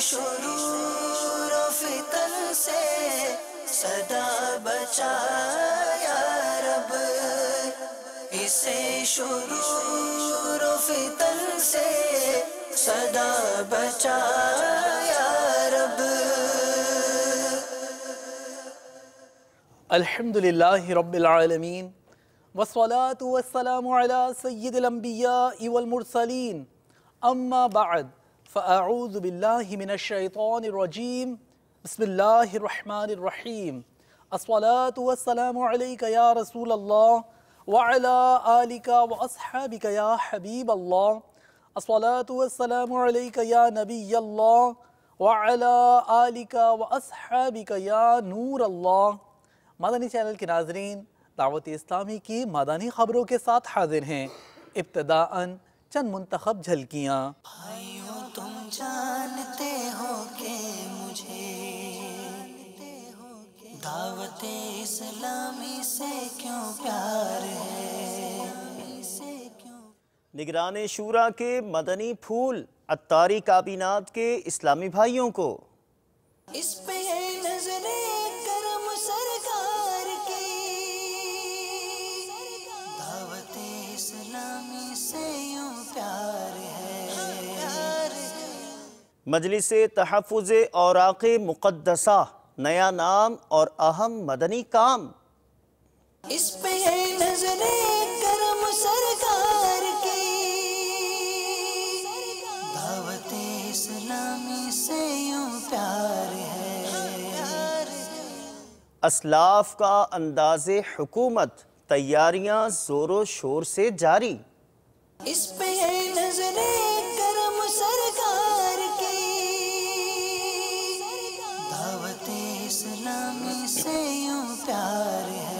شرور و فتن سے صدا بچا یا رب، اسے شرور و فتن سے صدا بچا یا رب۔ الحمدللہ رب العالمین والصلاة والسلام علی سید الانبیاء والمرسلین، اما بعد فاعوذ باللہ من الشیطان الرجیم، بسم اللہ الرحمن الرحیم۔ الصلاة والسلام علیک یا رسول اللہ وعلی آلک واصحابک یا حبیب اللہ۔ الصلاة والسلام علیک یا نبی اللہ وعلی آلک واصحابک یا نور اللہ۔ مدنی چینل کے ناظرین، دعوت اسلامی کی مدنی خبروں کے ساتھ حاضر ہیں۔ ابتداءً چند منتخب جھلکیاں۔ بھائیو تم جانتے ہو کہ مجھے دعوت اسلامی سے کیوں پیار ہے، نگران شورا کے مدنی پھول عطاری کابینات کے اسلامی بھائیوں کو۔ اس پہ ہے نظر کرم سرکار کی، دعوت اسلامی سے یوں پیار ہے۔ مجلس تحفظ اوراق مقدسہ، نیا نام اور اہم مدنی کام۔ اس پہ ہے نظر کرم سرکار کی، دعوت اسلامی سے یوں پیار ہے۔ اسلاف کا انداز حکومت، تیاریاں زور و شور سے جاری۔ اس پہ ہے نظر کرم سرکار کی، دعوت اسلامی سے یوں پیار ہے۔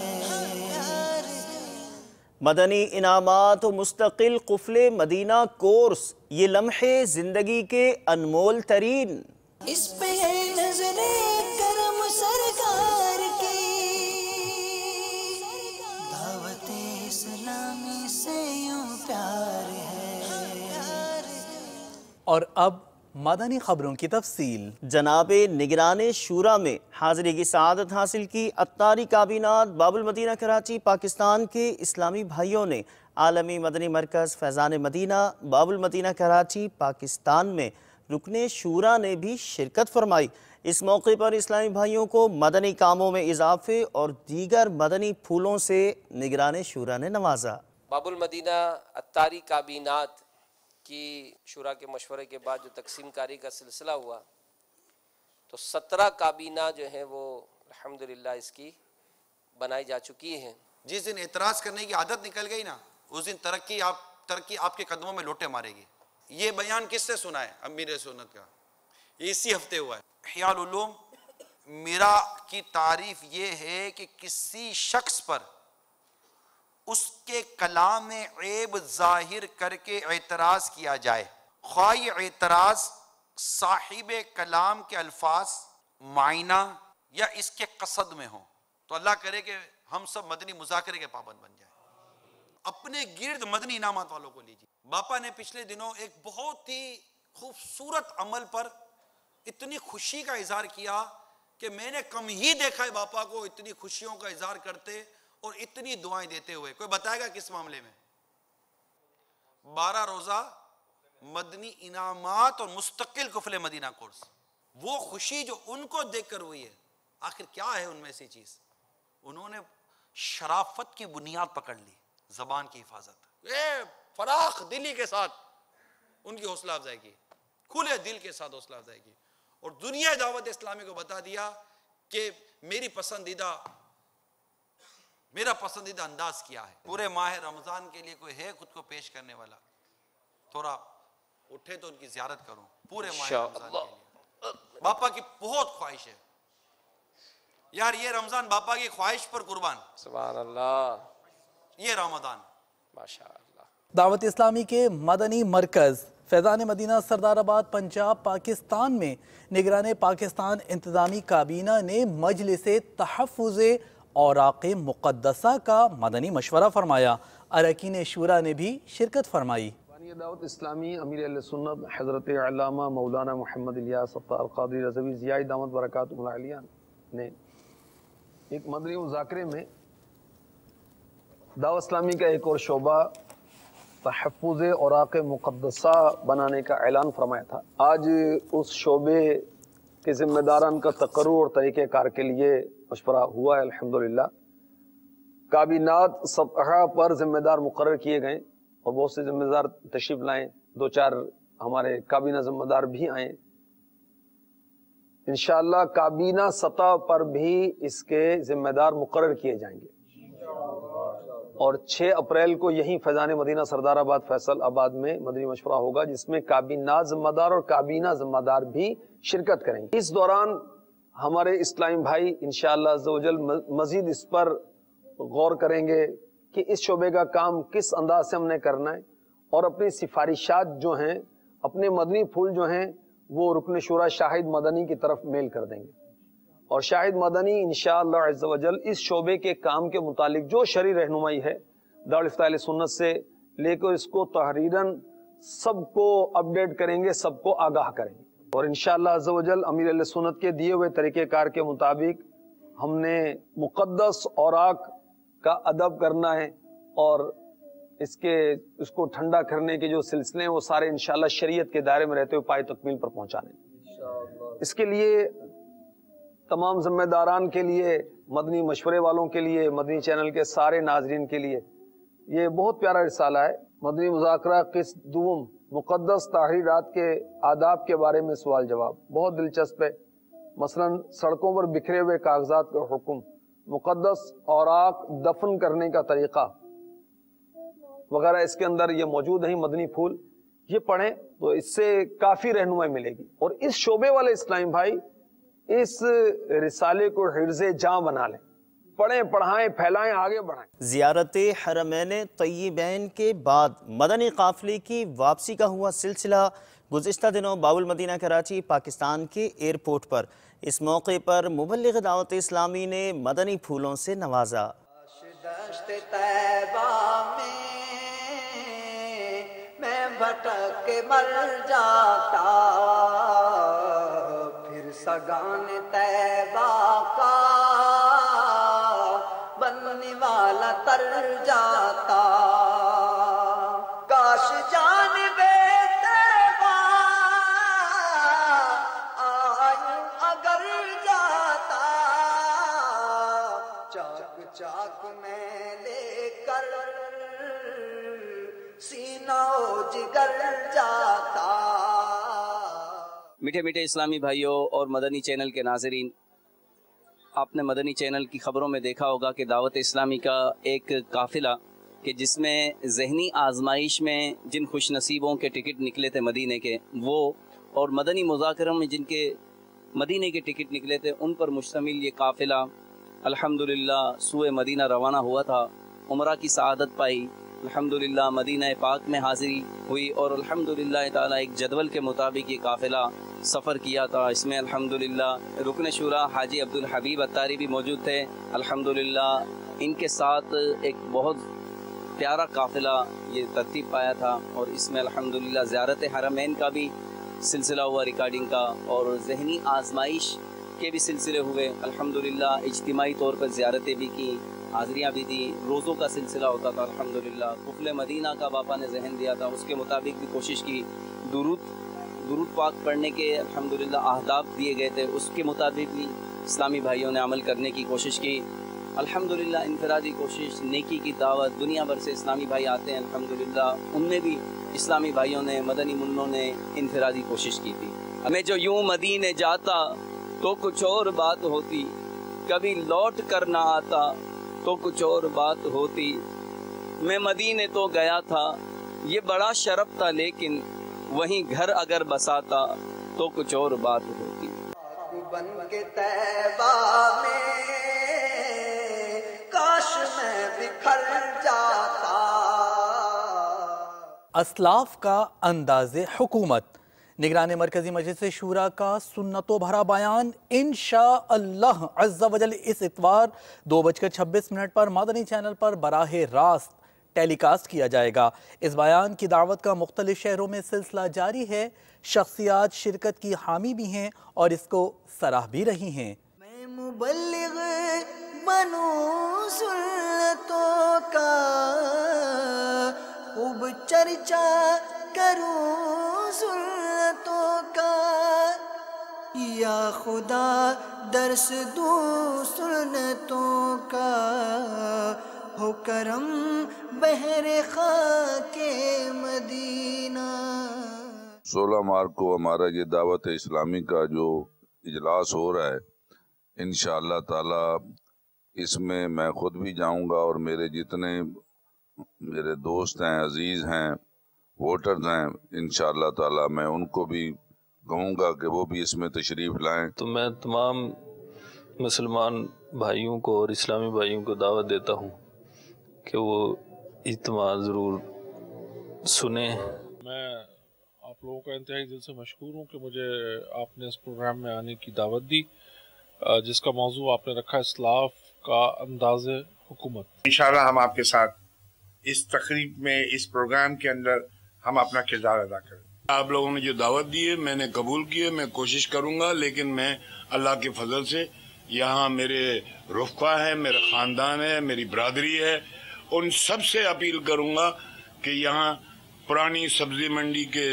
مدنی انعامات و مستقل قفل مدینہ کورس، یہ لمحے زندگی کے انمول ترین۔ اس پہ ہے نظر کرم سرکار کی، دعوت اسلامی سے یوں پیار ہے۔ اور اب مدنی خبروں کی تفصیل۔ جناب نگران شورا میں حاضری کی سعادت حاصل کی عطاری کابینات باب المدینہ کراچی پاکستان کے اسلامی بھائیوں نے عالمی مدنی مرکز فیضان مدینہ باب المدینہ کراچی پاکستان میں رکن شورا نے بھی شرکت فرمائی۔ اس موقع پر اسلامی بھائیوں کو مدنی کاموں میں اضافے اور دیگر مدنی پھولوں سے نگران شورا نے نوازا۔ باب المدینہ عطاری کابینات کی شورا کے مشورے کے بعد جو تقسیم کاری کا سلسلہ ہوا تو 17 کابینہ جو ہیں وہ الحمدللہ اس کی بنائی جا چکی ہیں۔ جس دن اعتراض کرنے کی عادت نکل گئی نا، اس دن ترقی آپ کے قدموں میں لوٹے مارے گی۔ یہ بیان کس سے سنا ہے؟ امیر سنت کا، یہ اسی ہفتے ہوا ہے۔ احیاء العلوم میرا کی تعریف یہ ہے کہ کسی شخص پر اس کے کلام عیب ظاہر کر کے اعتراض کیا جائے، خواہ یہ اعتراض صاحب کلام کے الفاظ، معنی یا اس کے قصد میں ہو، تو اللہ کرے کہ ہم سب مدنی مذاکرے کے پابند بن جائیں۔ اپنے گرد مدنی انعامات والوں کو لیجیے۔ باپا نے پچھلے دنوں ایک بہت ہی خوبصورت عمل پر اتنی خوشی کا اظہار کیا کہ میں نے کم ہی دیکھا ہے باپا کو اتنی خوشیوں کا اظہار کرتے اور اتنی دعائیں دیتے ہوئے۔ کوئی بتائے گا کس معاملے میں؟ 12 روزہ مدنی انعامات اور مستقل قفل مدینہ کورس۔ وہ خوشی جو ان کو دیکھ کر ہوئی ہے، آخر کیا ہے ان میں سے چیز؟ انہوں نے شرافت کی بنیاد پکڑ لی، زبان کی حفاظت، فراخ دلی کے ساتھ ان کی حوصلہ افزائی کی، کھلے دل کے ساتھ حوصلہ افزائی کی، اور دنیا دعوت اسلامی کو بتا دیا کہ میرا پسندیدہ انداز کیا ہے۔ پورے ماہ رمضان کے لیے کوئی ہے خود کو پیش کرنے والا؟ تھوڑا اٹھے تو ان کی زیارت کروں پورے ماہ رمضان کے لیے۔ باپا کی بہت خواہش ہے یار، یہ رمضان باپا کی خواہش پر قربان۔ سبحان اللہ، یہ رمضان ماشاءاللہ۔ دعوت اسلامی کے مدنی مرکز فیضان مدینہ سردار آباد پنجاب پاکستان میں نگران پاکستان انتظامی کابینہ نے مجلس تحفظ اوراق مقدسہ کا مدنی مشورہ فرمایا۔ اراکین شورا نے بھی شرکت فرمائی۔ یہ دعوت اسلامی امیر اہل سنت حضرت علامہ مولانا محمد الیاس ستار قادری رضوی ضیائی دامت برکاتہ العالیہ نے ایک مدنی مذاکرے میں دعوت اسلامی کا ایک اور شعبہ تحفظ اوراق مقدسہ بنانے کا اعلان فرمایا تھا. آج اس شعبے کے ذمہ داران کا تقرر اور طریقہ کار کے لیے مشورہ ہوا ہے. الحمدللہ کابینات سطح پر ذمہ دار مقرر کیے گئے اور بہت سے ذمہ دار تشریف لائیں. 2-4 ہمارے کابینہ ذمہ دار بھی آئیں. انشاءاللہ کابینہ سطح پر بھی اس کے ذمہ دار مقرر کیے جائیں گے اور 6 اپریل کو یہیں فیضان مدینہ سردار آباد فیصل آباد میں مدنی مشورہ ہوگا جس میں کابینات ذمہ دار اور کابینہ ذمہ دار بھی شرکت کریں گے. اس دوران ہمارے اسلامی بھائی انشاءاللہ عز و جل مزید اس پر غور کریں گے کہ اس شعبے کا کام کس انداز سے ہم نے کرنا ہے اور اپنی سفارشات جو ہیں اپنے مدنی پھول جو ہیں وہ رکن شورا شاہد مدنی کی طرف میل کر دیں گے اور شاہد مدنی انشاءاللہ عز و جل اس شعبے کے کام کے متعلق جو شرعی رہنمائی ہے دارالفتہ اہل سنت سے لے کر اس کو تحریراً سب کو اپڈیٹ کریں گے, سب کو آگاہ کریں گے اور انشاءاللہ عز و جل امیر اہل سنت کے دیے ہوئے طریقہ کار کے مطابق ہم نے مقدس اوراق کا ادب کرنا ہے اور اس کو ٹھنڈا کرنے کے جو سلسلے ہیں وہ سارے انشاءاللہ شریعت کے دائرے میں رہتے ہوئے پائے تکمیل پر پہنچانے. اس کے لیے تمام ذمہ داران کے لیے, مدنی مشورے والوں کے لیے, مدنی چینل کے سارے ناظرین کے لیے یہ بہت پیارا رسالہ ہے. مدنی مذاکرہ قسط دوم مقدس تحریرات کے آداب کے بارے میں سوال جواب بہت دلچسپ ہے. مثلا سڑکوں پر بکھرے ہوئے کاغذات کا حکم, مقدس اوراق دفن کرنے کا طریقہ وغیرہ اس کے اندر یہ موجود ہیں. مدنی پھول یہ پڑھیں تو اس سے کافی رہنمائی ملے گی اور اس شعبے والے اسلام بھائی اس رسالے کو حرز جاں بنا لیں, پڑھیں, پڑھائیں, پھیلائیں, آگے بڑھائیں. زیارت حرمین طیبین کے بعد مدنی قافلے کی واپسی کا ہوا سلسلہ گزشتہ دنوں باب المدینہ کراچی پاکستان کے ایئرپورٹ پر. اس موقع پر مبلغ دعوت اسلامی نے مدنی پھولوں سے نوازا. دشت طیبہ میں بھٹک کے مر جاتا, پھر سگان طیبہ کا بننے والا تر جاتا. کاش جانب طیبہ آئیں اگر جاتا, چاک چاک میں لے کر سینہ و جگر جاتا. میٹھے میٹھے اسلامی بھائیوں اور مدنی چینل کے ناظرین, آپ نے مدنی چینل کی خبروں میں دیکھا ہوگا کہ دعوت اسلامی کا ایک قافلہ کہ جس میں ذہنی آزمائش میں جن خوش نصیبوں کے ٹکٹ نکلے تھے مدینے کے وہ, اور مدنی مذاکروں میں جن کے مدینے کے ٹکٹ نکلے تھے ان پر مشتمل یہ قافلہ الحمدللہ سوئے مدینہ روانہ ہوا تھا. عمرہ کی سعادت پائی, الحمدللہ مدینہ پاک میں حاضری ہوئی اور الحمدللہ تعالی ایک جدول کے مطابق یہ قافلہ سفر کیا تھا. اس میں الحمدللہ رکن شورا حاجی عبدالحبیب اتاری بھی موجود تھے. الحمدللہ ان کے ساتھ ایک بہت پیارا قافلہ یہ ترتیب پایا تھا اور اس میں الحمدللہ زیارت حرمین کا بھی سلسلہ ہوا ریکارڈنگ کا اور ذہنی آزمائش کے بھی سلسلے ہوئے. الحمدللہ اجتماعی طور پر زیارتیں بھی کی, حاضریاں بھی دی, روزوں کا سلسلہ ہوتا تھا. الحمدللہ قفل مدینہ کا باپا نے ذہن دیا تھا, اس کے مطابق بھی کوشش کی. درود پاک پڑھنے کے الحمدللہ اہداف دیے گئے تھے, اس کے مطابق بھی اسلامی بھائیوں نے عمل کرنے کی کوشش کی. الحمدللہ انفرادی کوشش, نیکی کی دعوت, دنیا بھر سے اسلامی بھائی آتے ہیں الحمدللہ, ان میں بھی اسلامی بھائیوں نے مدنی منوں نے انفرادی کوشش کی تھی. ہمیں جو یوں مدینے جاتا تو کچھ اور بات ہوتی, کبھی لوٹ کر نہ آتا تو کچھ اور بات ہوتی. میں مدینے تو گیا تھا یہ بڑا شرف تھا, لیکن وہیں گھر اگر بساتا تو کچھ اور بات ہوتی. بن کے طیبہ میں کاش میں بکھر جاتا. اسلاف کا انداز حکومت. نگران مرکزی مجلس شورا کا سنتوں بھرا بیان انشاءاللہ عز و جل اس اتوار 2:26 پر مدنی چینل پر براہ راست ٹیلی کاسٹ کیا جائے گا۔ اس بیان کی دعوت کا مختلف شہروں میں سلسلہ جاری ہے۔ شخصیات شرکت کی حامی بھی ہیں اور اس کو سراہ بھی رہی ہیں۔ میں مبلغ بنوں سنتوں کا، خوب چرچا کروں سنتوں کا، یا خدا درس دوں سنتوں کا، ہو کرم بحر خاک مدینہ۔ 16 مارچ کو ہمارا یہ دعوت اسلامی کا جو اجلاس ہو رہا ہے، انشاءاللہ تعالی اس میں میں خود بھی جاؤں گا اور میرے جتنے میرے دوست ہیں، عزیز ہیں، ووٹرز ہیں، انشاءاللہ تعالی میں ان کو بھی کہوں گا کہ وہ بھی اس میں تشریف لائیں۔ تو میں تمام مسلمان بھائیوں کو اور اسلامی بھائیوں کو دعوت دیتا ہوں کہ وہ اجتماع ضرور سنیں۔ میں آپ لوگوں کا انتہائی دل سے مشکور ہوں کہ مجھے آپ نے اس پروگرام میں آنے کی دعوت دی، جس کا موضوع آپ نے رکھا اسلاف کا انداز حکومت۔ انشاءاللہ ہم آپ کے ساتھ اس تقریب میں، اس پروگرام کے اندر ہم اپنا کردار ادا کریں۔ آپ لوگوں نے جو دعوت دی ہے میں نے قبول کی ہے، میں کوشش کروں گا، لیکن میں اللہ کے فضل سے یہاں میرے رفقا ہے، میرا خاندان ہے، میری برادری ہے، ان سب سے اپیل کروں گا کہ یہاں پرانی سبزی منڈی کے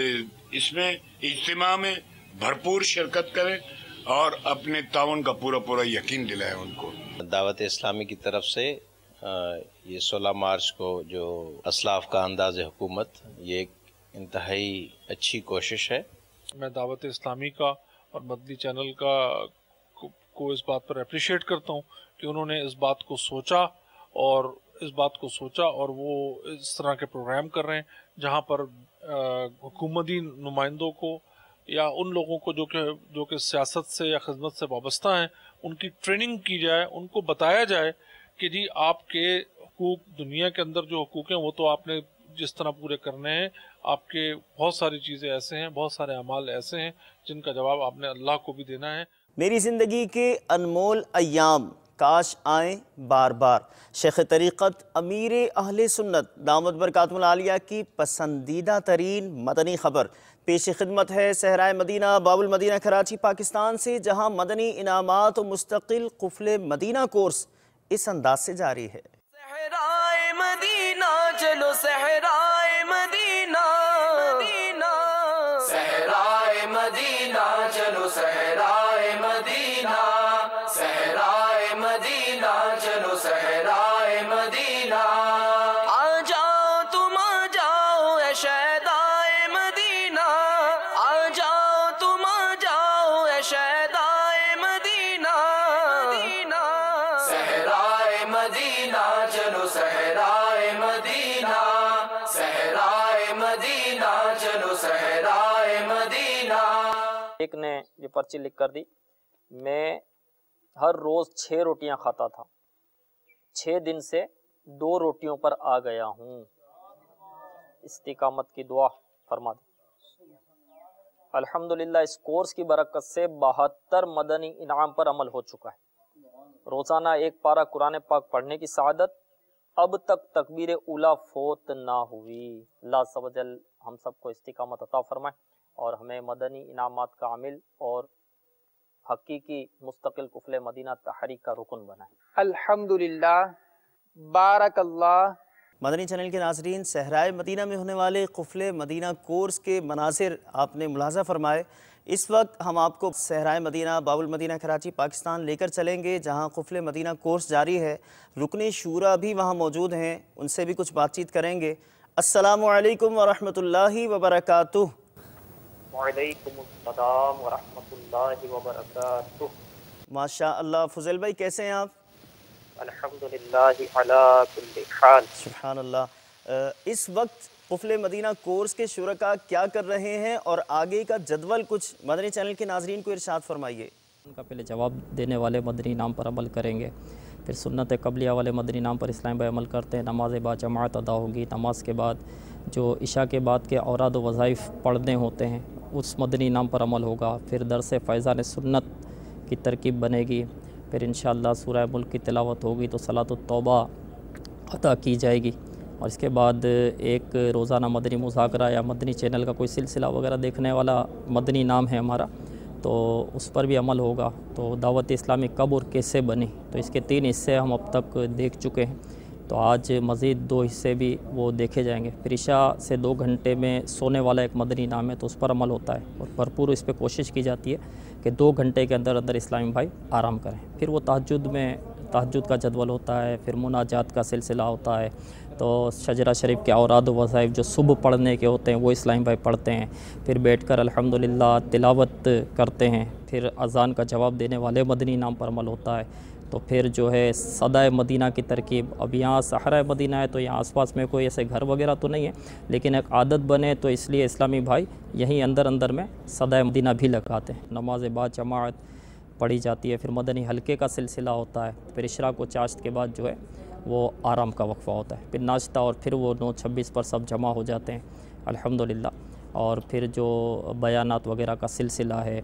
اس میں اجتماع میں بھرپور شرکت کریں اور اپنے تعاون کا پورا یقین دلائیں ان کو۔ دعوت اسلامی کی طرف سے یہ 16 مارچ کو جو اسلاف کا انداز حکومت، یہ ایک انتہائی اچھی کوشش ہے۔ میں دعوت اسلامی کا اور مدنی چینل کا کو اس بات پر اپریشیٹ کرتا ہوں کہ انہوں نے اس بات کو سوچا اور وہ اس طرح کے پروگرام کر رہے ہیں جہاں پر حکومتی نمائندوں کو یا ان لوگوں کو جو کہ سیاست سے یا خدمت سے وابستہ ہیں، ان کی ٹریننگ کی جائے، ان کو بتایا جائے کہ جی آپ کے حقوق، دنیا کے اندر جو حقوق ہیں وہ تو آپ نے جس طرح پورے کرنے ہیں، آپ کے بہت ساری چیزیں ایسے ہیں، بہت سارے اعمال ایسے ہیں جن کا جواب آپ نے اللہ کو بھی دینا ہے۔ میری زندگی کے انمول ایام کاش آئیں بار بار، شیخ طریقت امیر اہل سنت دامت برکاتہ العالیہ کی پسندیدہ ترین مدنی خبر پیش خدمت ہے صحرائے مدینہ باب المدینہ کراچی پاکستان سے، جہاں مدنی انعامات و مستقل قفل مدینہ کورس اس انداز سے جاری ہے۔ صحرائے مدینہ چلو، صحرائے مدینہ، صحرائے مدینہ چلو، صحرائے مدینہ، صحرائے مدینہ چلو، صحرائے مدینہ۔ آ جاؤ تم آ جاؤ اے شہدائے مدینہ، آ جاؤ تم آ جاؤ اے شہدائے مدینہ، صحرائے مدینہ چلو، صحرائے مدینہ، صحرائے مدینہ چلو، صحرائے مدینہ۔ ایک نے یہ پرچی لکھ کر دی، میں ہر روز 6 روٹیاں کھاتا تھا، 6 دن سے 2 روٹیوں پر آ گیا ہوں، استقامت کی دعا فرما دی۔ الحمدللہ اس کورس کی برکت سے 72 مدنی انعام پر عمل ہو چکا ہے۔ روزانہ 1 پارہ قرآن پاک پڑھنے کی سعادت، اب تک تکبیر اولیٰ فوت نہ ہوئی۔ اللہ عز و جل ہم سب کو استقامت عطا فرمائے اور ہمیں مدنی انعامات کا عامل اور حقیقی مستقل قفل مدینہ تحریک کا رکن بنائے۔ الحمدللہ، بارک اللہ۔ مدنی چینل کے ناظرین، صحرائے مدینہ میں ہونے والے قفل مدینہ کورس کے مناظر آپ نے ملاحظہ فرمائے۔ اس وقت ہم آپ کو صحرائے مدینہ باب المدینہ کراچی پاکستان لے کر چلیں گے، جہاں قفل مدینہ کورس جاری ہے۔ رکن شورا بھی وہاں موجود ہیں، ان سے بھی کچھ بات چیت کریں گے۔ السلام علیکم ورحمۃ اللہ وبرکاتہ۔ وعلیکم السلام ورحمۃ اللہ وبرکاتہ۔ ماشاء اللہ، فضل بھائی کیسے ہیں آپ؟ الحمدللہ علی کل حال۔ سبحان اللہ۔ اس وقت قفل مدینہ کورس کے شرکاء کیا کر رہے ہیں اور آگے کا جدول کچھ مدنی چینل کے ناظرین کو ارشاد فرمائیے۔ ان کا پہلے جواب دینے والے مدنی نام پر عمل کریں گے، پھر سنت قبلیہ والے مدنی نام پر اسلام بھائی عمل کرتے ہیں، نماز با جماعت ادا ہوگی، نماز کے بعد جو عشاء کے بعد کے اوراد و وظائف پڑھنے ہوتے ہیں اس مدنی نام پر عمل ہوگا، پھر درس فیضان سنت کی ترکیب بنے گی، پھر انشاءاللہ سورہ ملک کی تلاوت ہوگی تو صلاۃ التوبہ عطا کی جائے گی، اور اس کے بعد ایک روزانہ مدنی مذاکرہ یا مدنی چینل کا کوئی سلسلہ وغیرہ دیکھنے والا مدنی نام ہے ہمارا، تو اس پر بھی عمل ہوگا۔ تو دعوت اسلامی کب اور کیسے بنی، تو اس کے 3 حصے ہم اب تک دیکھ چکے ہیں، تو آج مزید 2 حصے بھی وہ دیکھے جائیں گے۔ پھر عشاء سے 2 گھنٹے میں سونے والا ایک مدنی نام ہے، تو اس پر عمل ہوتا ہے اور بھرپور اس پہ کوشش کی جاتی ہے کہ 2 گھنٹے کے اندر اندر اسلامی بھائی آرام کریں۔ پھر وہ تہجد کا جدول ہوتا ہے، پھر مناجات کا سلسلہ ہوتا ہے، تو شجرہ شریف کے اوراد و وظائف جو صبح پڑھنے کے ہوتے ہیں وہ اسلامی بھائی پڑھتے ہیں، پھر بیٹھ کر الحمدللہ تلاوت کرتے ہیں، پھر اذان کا جواب دینے والے مدنی نام پر عمل ہوتا ہے، تو پھر جو ہے صدائے مدینہ کی ترکیب۔ اب یہاں صحرائے مدینہ ہے تو یہاں آس پاس میں کوئی ایسے گھر وغیرہ تو نہیں ہے، لیکن ایک عادت بنے تو اس لیے اسلامی بھائی یہیں اندر میں صدائے مدینہ بھی لگاتے ہیں۔ نماز با جماعت پڑھی جاتی ہے، پھر مدنی حلقے کا سلسلہ ہوتا ہے، پھر اشراق و چاشت کے بعد جو ہے وہ آرام کا وقفہ ہوتا ہے، پھر ناشتہ، اور پھر وہ 9:26 پر سب جمع ہو جاتے ہیں الحمدللہ۔ اور پھر جو بیانات وغیرہ کا سلسلہ ہے،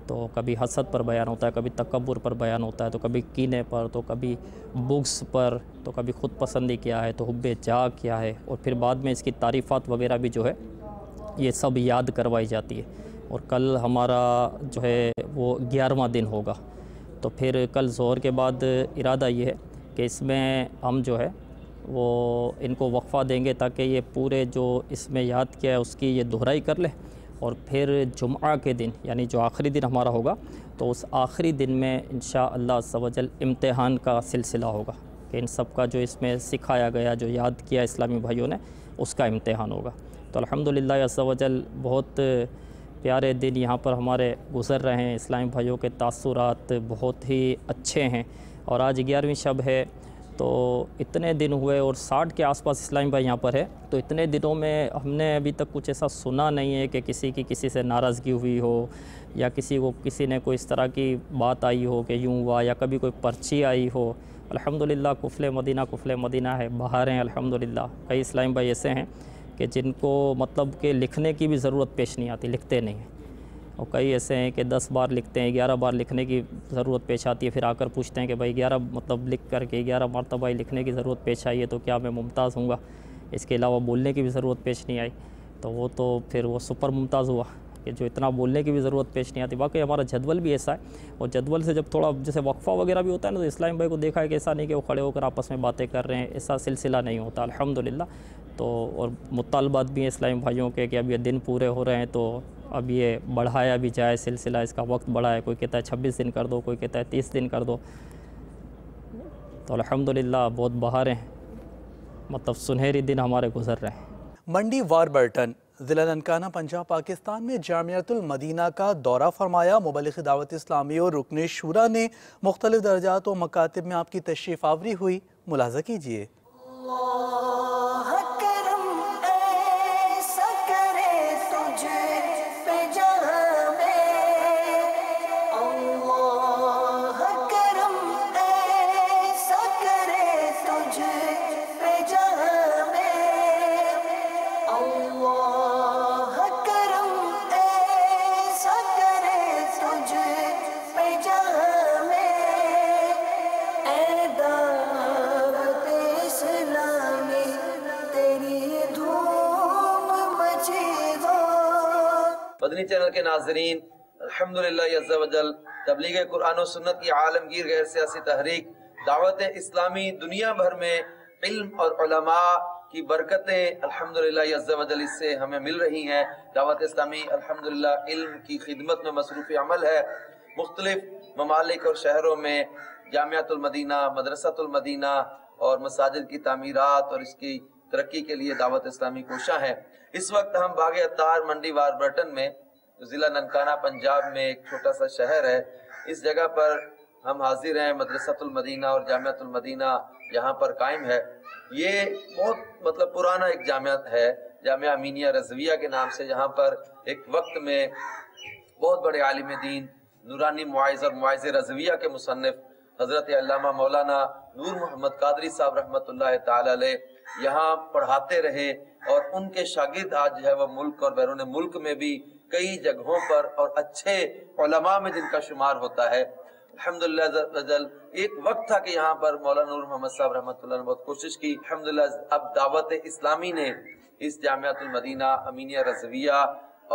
تو کبھی حسد پر بیان ہوتا ہے، کبھی تکبر پر بیان ہوتا ہے، تو کبھی کینے پر، تو کبھی بغض پر، تو کبھی خود پسندی کیا ہے، تو حب جاہ کیا ہے، اور پھر بعد میں اس کی تعریفات وغیرہ بھی جو ہے یہ سب یاد کروائی جاتی ہے۔ اور کل ہمارا جو ہے وہ 11واں دن ہوگا، تو پھر کل ظہر کے بعد ارادہ یہ ہے کہ اس میں ہم جو ہے وہ ان کو وقفہ دیں گے تاکہ یہ پورے جو اس میں یاد کیا ہے اس کی یہ دہرائی کر لے، اور پھر جمعہ کے دن یعنی جو آخری دن ہمارا ہوگا تو اس آخری دن میں انشاءاللہ عز و جل امتحان کا سلسلہ ہوگا کہ ان سب کا جو اس میں سکھایا گیا، جو یاد کیا اسلامی بھائیوں نے، اس کا امتحان ہوگا۔ تو الحمدللہ عز و جل بہت پیارے دن یہاں پر ہمارے گزر رہے ہیں، اسلامی بھائیوں کے تاثرات بہت ہی اچھے ہیں، اور آج 11ویں شب ہے، تو اتنے دن ہوئے اور 60 کے آس پاس اسلامی بھائی یہاں پر ہے، تو اتنے دنوں میں ہم نے ابھی تک کچھ ایسا سنا نہیں ہے کہ کسی سے ناراضگی ہوئی ہو، یا کسی نے کوئی اس طرح کی بات آئی ہو کہ یوں ہوا، یا کبھی کوئی پرچی آئی ہو۔ الحمدللہ قفل مدینہ ہے، باہر ہیں الحمدللہ۔ کئی اسلامی بھائی ایسے ہیں کہ جن کو مطلب کہ لکھنے کی بھی ضرورت پیش نہیں آتی، لکھتے نہیں ہیں، اور کئی ایسے ہیں کہ 10 بار لکھتے ہیں، 11 بار لکھنے کی ضرورت پیش آتی ہے، پھر آ کر پوچھتے ہیں کہ بھائی 11 مطلب لکھ کر کے 11 مرتبہ لکھنے کی ضرورت پیش آئی ہے تو کیا میں ممتاز ہوں گا؟ اس کے علاوہ بولنے کی بھی ضرورت پیش نہیں آئی، تو وہ تو پھر وہ سپر ممتاز ہوا کہ جو اتنا بولنے کی بھی ضرورت پیش نہیں آتی۔ واقعی ہمارا جدول بھی ایسا ہے، اور جدول سے جب تھوڑا جیسے وقفہ وغیرہ بھی ہوتا ہے نا، تو اسلام بھائی کو دیکھا ہے کہ ایسا نہیں کہ وہ کھڑے ہو کر آپس میں باتیں کر رہے ہیں، ایسا سلسلہ نہیں ہوتا الحمدللہ۔ تو اور مطالبات بھی ہیں اسلامی بھائیوں کے کہ اب یہ دن پورے ہو رہے ہیں تو اب یہ بڑھایا بھی جائے سلسلہ، اس کا وقت بڑھائے، کوئی کہتا ہے 26 دن کر دو، کوئی کہتا ہے 30 دن کر دو۔ تو الحمدللہ بہت باہر ہیں، مطلب سنہری دن ہمارے گزر رہے ہیں۔ منڈی واربرٹن ضلع ننکانہ پنجاب پاکستان میں جامعۃ المدینہ کا دورہ فرمایا۔ مبلغ دعوت اسلامی اور رکن شورا نے مختلف درجات و مکاتب میں آپ کی تشریف آوری ہوئی، ملاحظہ کیجیے۔ مدنی چینل کے ناظرین، الحمدللہ عز و جل تبلیغ قرآن و سنت کی عالمگیر غیر سیاسی تحریک دعوت اسلامی دنیا بھر میں علم اور علماء کی برکتیں الحمدللہ عز و جل اس سے ہمیں مل رہی ہیں۔ دعوت اسلامی الحمدللہ علم کی خدمت میں مصروف عمل ہے۔ مختلف ممالک اور شہروں میں جامعۃ المدینہ، مدرسۃ المدینہ اور مساجد کی تعمیرات اور اس کی ترقی کے لیے دعوت اسلامی کوشاں ہے۔ اس وقت ہم باغ اتار منڈی واربرٹن میں ضلع ننکانہ پنجاب میں ایک چھوٹا سا شہر ہے، اس جگہ پر ہم حاضر ہیں۔ مدرسۃ المدینہ اور جامعۃ المدینہ یہاں پر قائم ہے۔ یہ بہت پرانا ایک جامعہ ہے، جامعہ امینیہ رضویہ کے نام سے، جہاں پر ایک وقت میں بہت بڑے عالم دین نورانی مواعظ اور مواعظ رضویہ کے مصنف حضرت علامہ مولانا نور محمد قادری صاحب رحمۃ اللہ تعالی علیہ یہاں پڑھاتے رہے، اور ان کے شاگرد آج جو ہے وہ ملک اور بیرون ملک میں بھی کئی جگہوں پر اور اچھے علماء میں جن کا شمار ہوتا ہے۔ الحمدللہ ایک وقت تھا کہ یہاں پر مولانا نور محمد صاحب رحمۃ اللہ نے بہت کوشش کی، الحمدللہ اب دعوت اسلامی نے اس جامعۃ المدینہ امینیہ رضویہ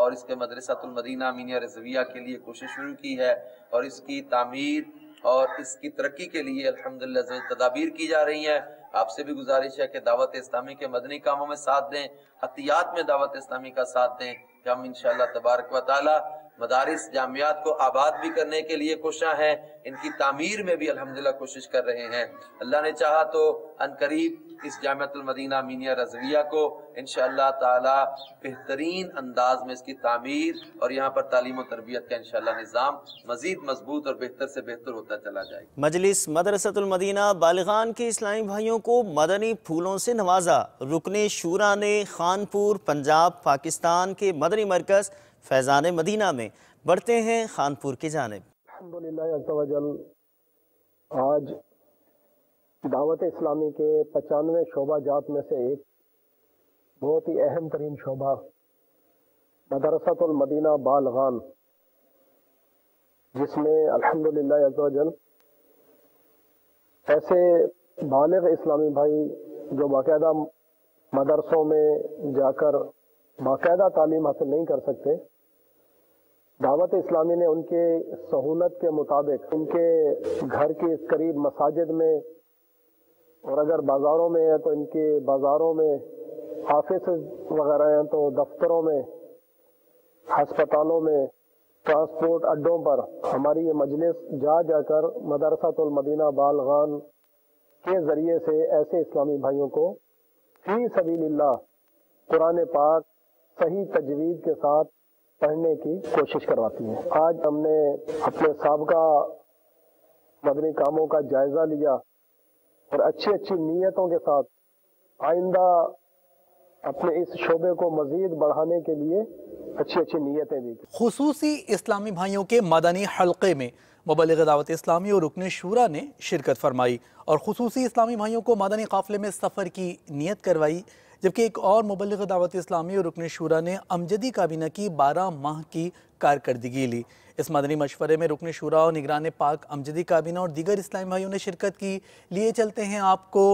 اور اس کے مدرسۃ المدینہ امینیہ رضویہ کے لیے کوشش شروع کی ہے، اور اس کی تعمیر اور اس کی ترقی کے لیے الحمدللہ تدابیر کی جا رہی ہیں۔ آپ سے بھی گزارش ہے کہ دعوت اسلامی کے مدنی کاموں میں ساتھ دیں، عطیات میں دعوت اسلامی کا ساتھ دیں، کہ ہم انشاءاللہ تبارک و تعالی مدارس جامعات کو آباد بھی کرنے کے لیے کوشاں ہیں، ان کی تعمیر میں بھی الحمدللہ کوشش کر رہے ہیں۔ اللہ نے چاہا تو عنقریب اس جامعۃ المدینہ امینیہ رضویہ کو انشاءاللہ تعالی بہترین انداز میں اس کی تعمیر اور یہاں پر تعلیم و تربیت کا انشاءاللہ نظام مزید مضبوط اور بہتر سے بہتر ہوتا چلا جائے گا۔ مجلس مدرسۃ المدینہ بالغان کے اسلامی بھائیوں کو مدنی پھولوں سے نوازا۔ رکن شورا نے خانپور پنجاب پاکستان کے مدنی مرکز فیضان مدینہ میں بڑھتے ہیں خانپور کی جانب۔ الحمدللہ عز و جل آج دعوت اسلامی کے 95 شعبہ جات میں سے ایک بہت ہی اہم ترین شعبہ مدرسۃ المدینہ بالغان، جس میں الحمدللہ عز و جل ایسے بالغ اسلامی بھائی جو باقاعدہ مدرسوں میں جا کر باقاعدہ تعلیم حاصل نہیں کر سکتے، دعوت اسلامی نے ان کے سہولت کے مطابق ان کے گھر کے قریب مساجد میں، اور اگر بازاروں میں ہے تو ان کے بازاروں میں، آفیسز وغیرہ ہیں تو دفتروں میں، ہسپتالوں میں، ٹرانسپورٹ اڈوں پر ہماری یہ مجلس جا جا کر مدرسۃ المدینہ بالغان کے ذریعے سے ایسے اسلامی بھائیوں کو فی سبیل اللہ قرآن پاک صحیح تجوید کے ساتھ پڑھنے کی کوشش کرواتی ہیں۔ آج ہم نے اپنے سابقہ مدنی کاموں کا جائزہ لیا اور اچھی اچھی نیتوں کے ساتھ آئندہ اپنے اس شعبے کو مزید بڑھانے کے لیے اچھی اچھی نیتیں بھی۔ خصوصی اسلامی بھائیوں کے مدنی حلقے میں مبلغ دعوت اسلامی اور رکن شورا نے شرکت فرمائی اور خصوصی اسلامی بھائیوں کو مدنی قافلے میں سفر کی نیت کروائی، جبکہ ایک اور مبلغ دعوت اسلامی اور رکن شورا نے امجدی کابینہ کی 12 ماہ کی کارکردگی لی۔ اس مدنی مشورے میں رکن شورا اور نگران پاک امجدی کابینہ اور دیگر اسلامی بھائیوں نے شرکت کی۔ لیے چلتے ہیں آپ کو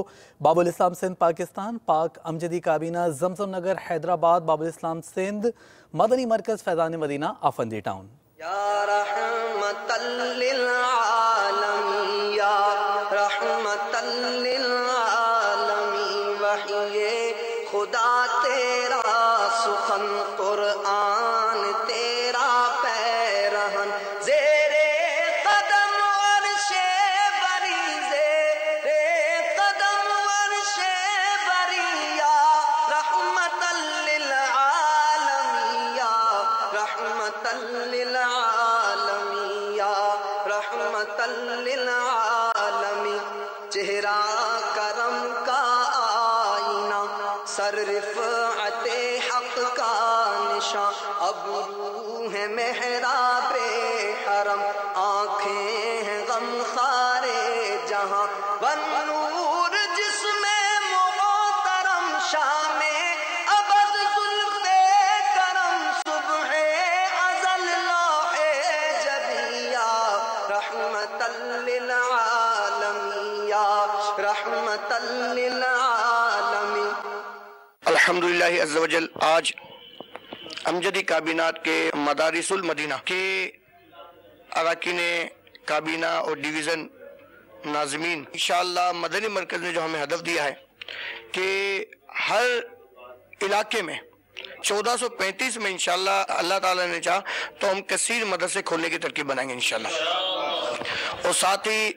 باب الاسلام سندھ پاکستان، پاک امجدی کابینہ زمزم نگر حیدرآباد، باب الاسلام سندھ، مدنی مرکز فیضان مدینہ آفندی ٹاؤن۔ یا رحمت للعالمین، یا رحمت للعالمین، وحی خدا تیرا سخن قرآن تیرا پیرہن، زیر قدم عرش بری، زیر قدم عرش بری، یا رحمت للعالمین، یا رحمت للعالمین، یا رحمت للعالمین، چہرہ کرم کا آئینہ، سر رفعت حق کا نشان، اب روح ہے محراب حرم، آنکھیں ہیں غم خار جہاں، والنور جسم محترم، شام ابد زلف کرم، صبح ازل لوح جبی، یا رحمت للعالمین، یا رحمت للعالمین۔ الحمدللہ عز و جل آج امجدی کابینات کے مدارس المدینہ کے اراکین کابینہ اور ڈویژن ناظمین، انشاءاللہ مدنی مرکز نے جو ہمیں ہدف دیا ہے کہ ہر علاقے میں 1435 میں انشاءاللہ اللہ تعالیٰ نے چاہا تو ہم کثیر مدرسے کھولنے کی ترکیب بنائیں گے انشاءاللہ، اور ساتھ ہی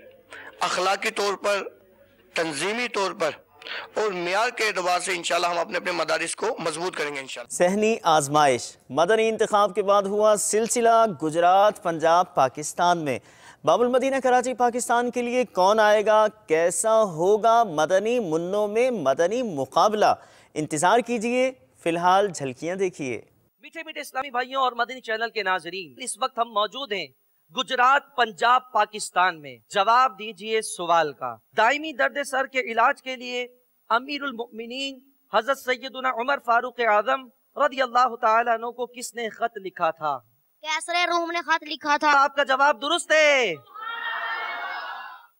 اخلاقی طور پر، تنظیمی طور پر اور معیار کے اعتبار سے انشاءاللہ ہم اپنے مدارس کو مضبوط کریں گے انشاءاللہ۔ ذہنی آزمائش مدنی انتخاب کے بعد ہوا سلسلہ گجرات پنجاب پاکستان میں۔ باب المدینہ کراچی پاکستان کے لیے کون آئے گا، کیسا ہوگا مدنی منوں میں مدنی مقابلہ، انتظار کیجئے، فی الحال جھلکیاں دیکھیے۔ میٹھے میٹھے اسلامی بھائیوں اور مدنی چینل کے ناظرین، اس وقت ہم موجود ہیں گجرات پنجاب پاکستان میں۔ جواب دیجئے سوال کا، دائمی درد سر کے علاج کے لیے امیر المؤمنین حضرت سیدنا عمر فاروق اعظم رضی اللہ تعالیٰ عنہ کو کس نے خط لکھا تھا؟ کیسر روم نے خط لکھا تھا۔ آپ کا جواب درست ہے۔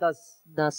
10।